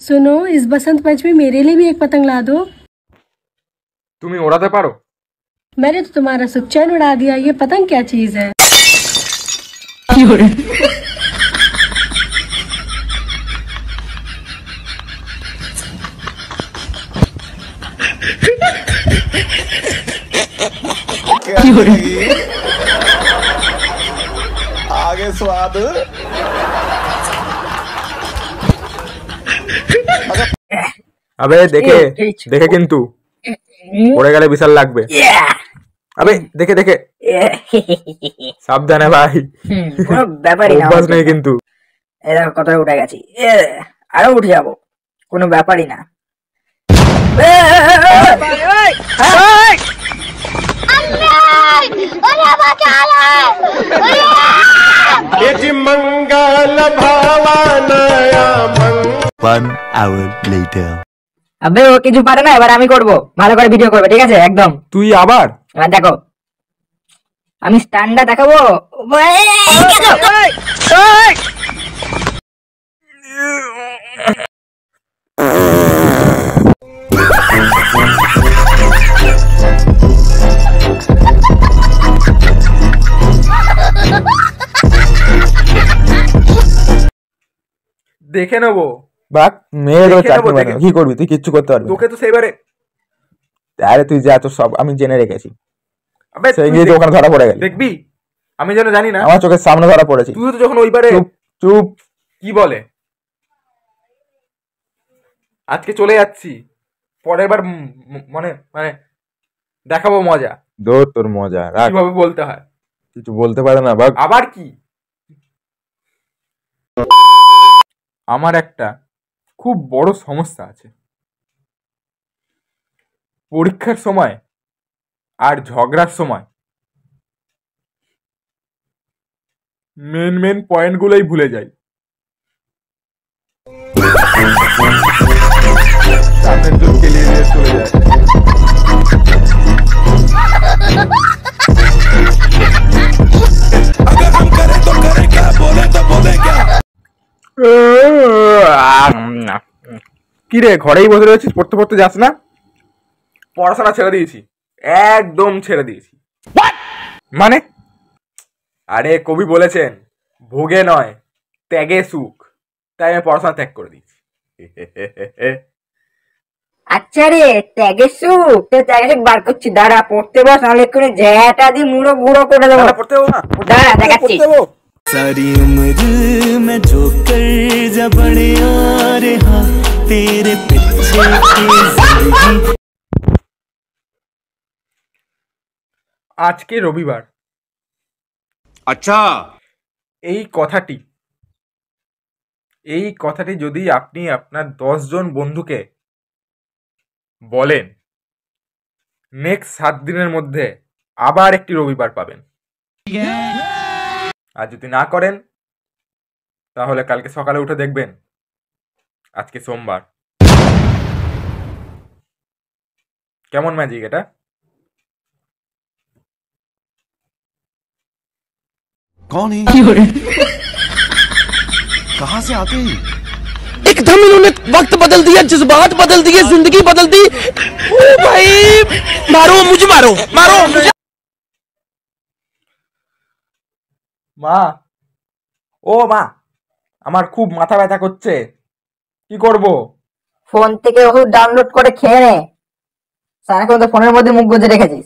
सुनो, इस बसंत पंचमी मेरे लिए भी एक पतंग ला दो। তুমি ওড়াতে পারো? मैंने तो तुम्हारा सुच्चैन उड़ा दिया, ये पतंग क्या चीज है? आगे स्वाद। আবে দেখে দেখে কিন্তু পড়ে গেলে বিশাল লাগবে। আবে দেখে দেখে সাবধানে ভাই, কোনো ব্যাপারই না, অভ্যাস নেই কিন্তু। এরকম কত উঠে গেছি, আরো উঠে যাবো, কোনো ব্যাপারই না। मंगल भावनाया One hour later. আবে ও কিছু পারে না, এবার আমি করব, ভালো করে ভিডিও করবে, ঠিক আছে? একদম। তুই আবার এবার দেখো, আমি স্ট্যান্ডটা দেখাবো। দেখে নেবো। বাক মেয়ের দেখে চাকরি নেবো, মানে দেখে- কি করবি? তুই কিচ্ছু করতে পারবি না। তোকে তো সেইবারে আরে তুই যা, তো সব আমি জেনে রেখেছি। আবে সেই তুই গিয়ে তো ওখানে ধরা পড়ে গেলি। দেখবি, আমি যেন জানি না। আমার চোখের সামনে ধরা পড়েছি। তুই তো যখন ওইবারে চুপ চুপ। কি বলে, আজকে চলে যাচ্ছি, পরের বার মানে মানে দেখাবো মজা, দৌড় তোর মজা রাখ। কিভাবে বলতে হয়। কিছু বলতে পারে না বাক। আবার কি, আমার একটা খুব বড় সমস্যা আছে। পরীক্ষার সময় আর ঝগড়ার সময় মেন পয়েন্টগুলোই ভুলে যাই। সামনের জন কেলিয়ে দিয়ে চলে যায়। কি রে, ঘরেই বসে রয়েছিস, পড়তে পড়তে যাস না? পড়াশোনা ছেড়ে দিয়েছি, একদম ছেড়ে দিয়েছি। মানে আরে কবি বলেছেন ভোগে নয় ত্যাগে সুখ, তাই আমি পড়াশোনা ত্যাগ করে দিয়েছি। আচ্ছা রে, ত্যাগের সুখ, তো ত্যাগের সুখ বার করছি, দাঁড়া পড়তে বস, নাহলে এক্ষুনি জ্যাটা দিয়ে মুড়ো গুঁড়ো করে দেবো। দাঁড়া, পড়তে হবো না, দাঁড়া দেখাচ্ছি। পড়তে হবো। सारी उम्र मैं जो कर जब रहा तेरे पीछे की जिंदगी। আজকে রবিবার। अच्छा এই কথাটি যদি আপনি আপনার 10 জন বন্ধুকে বলেন, নেক্সট 7 দিনের মধ্যে আবার একটি রবিবার পাবেন। আর যদি না করেন, তাহলে কালকে সকালে উঠে দেখবেন আজকে সোমবার। কেমন ম্যাজিক এটা? कौन है? कहाँ से आते हैं? एकदम इन्होंने वक्त बदल दिया, जज्बात बदल दिए, जिंदगी बदल दी। ओ भाई, मारो मुझे, मारो मारो मुझे। মা, ও মা, আমার খুব মাথা ব্যথা করছে, কি করব? ফোন থেকে ওষুধ ডাউনলোড করে খেয়ে নে, সারাক্ষণ তো ফোনের মধ্যে মুখ গুজে রেখেছিস।